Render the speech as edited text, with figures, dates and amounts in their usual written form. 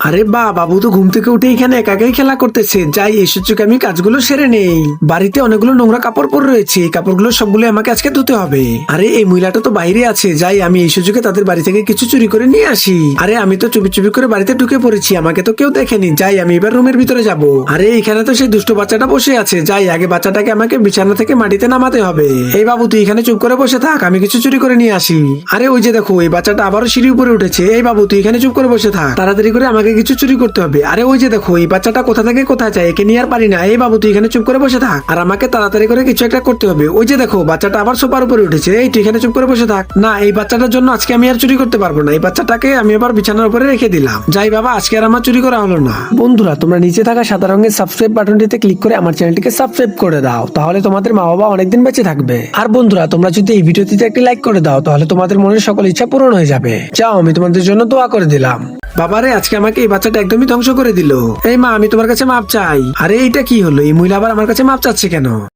আরে বাবু তো ঘুম থেকে উঠে এখানে একা একাই খেলা করতেছে। যাই এই সুযোগে আমি কাজগুলো সেরে নেই। বাড়িতে অনেকগুলো নোংরা কাপড় পরে রয়েছে, এই কাপড়গুলো সবগুলো আমাকে আজকে ধুতে হবে। আরে এই মহিলাটা তো বাইরে আছে, যাই আমি এই সুযোগে তাদের বাড়ি থেকে কিছু চুরি করে নিয়ে আসি। আরে আমি তো চুপি চুপি করে বাড়িতে ঢুকে পড়েছি, আমাকে তো কেউ দেখেনি। যাই আমি এবার রুমের ভিতরে যাব। আরে এখানে তো সেই দুষ্ট বাচ্চাটা বসে আছে, যাই আগে বাচ্চাটাকে আমাকে বিছানা থেকে মাটিতে নামাতে হবে। এই বাবু তুই এখানে চুপ করে বসে থাক, আমি কিছু চুরি করে নিয়ে আসি। আরে ওই যে দেখো এই বাচ্চাটা আবারও সিঁড়ি উপরে উঠেছে। এই বাবু তুই এখানে চুপ করে বসে থাক, তাড়াতাড়ি করে আমাকে কিছু চুরি করতে হবে। আরে ওই যে দেখো এই বাচ্চাটা কোথা থেকে কোথায় যায়, একে নিয়ে আর পারি না। এই বাবু তুই এখানে চুপ করে বসে থাক, আর আমাকে তাড়াতাড়ি করে কিছু একটা করতে হবে। ওই যে দেখো বাচ্চাটা আবার সোফার উপরে উঠেছে। এই তুই এখানে চুপ করে বসে থাক। না, এই বাচ্চাটার জন্য আজকে আমি আর চুরি করতে পারবো না। এই বাচ্চাটাকে আমি আবার বিছানার উপরে রেখে দিলাম। যাই বাবা, আজকে আর আমার চুরি করা হলো না। বন্ধুরা, তোমরা নিচে থাকা সাদা রঙের সাবস্ক্রাইব বাটনটিতে ক্লিক করে আমার চ্যানেলটিকে সাবস্ক্রাইব করে দাও, তাহলে তোমাদের মা বাবা অনেকদিন বেঁচে থাকবে। আর বন্ধুরা, তোমরা যদি এই ভিডিওটিতে একটি লাইক করে দাও, তাহলে তোমাদের মনের সকল ইচ্ছা পূরণ হয়ে যাবে। যাও, আমি তোমাদের জন্য দোয়া করে দিলাম। বাবারে, আজকে আমাকে এই বাচ্চাটা একদমই ধ্বংস করে দিল। এই মা, আমি তোমার কাছে মাপ চাই। আরে এইটা কি হলো, এই মহিলা আবার আমার কাছে মাপ চাচ্ছে কেন?